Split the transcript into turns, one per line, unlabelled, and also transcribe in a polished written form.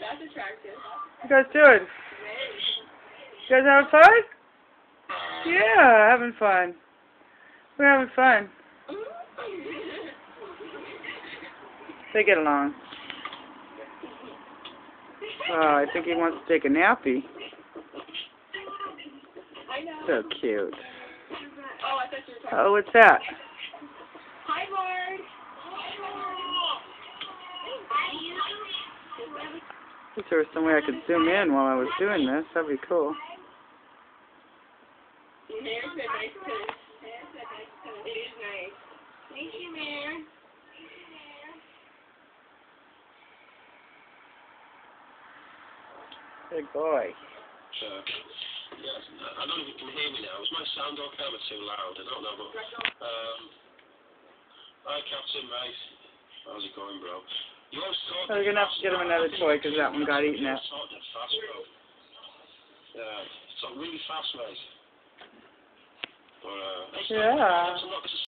That's attractive.
What you guys doing? You guys having fun? Yeah, having fun. We're having fun. They get along. Oh, I think he wants to take a nappy.
I know.
So cute.
Oh, I thought you were talking.
Oh, what's that?
Hi, Bard.
If there was some way I could zoom in while I was doing this, that'd be cool.
Your hair said nice too. It is nice. Thank you, Mare.
Good boy.
Yes, I don't know if you can hear me now. Is my sound okay? Am I too loud? I don't know, but hi, Captain, mate. How's it going, bro? You always talk.
Oh, you're gonna have to get him another toy because that one got eaten up.
Talking fast, bro. Yeah, it's really fast, mate. But,
Yeah.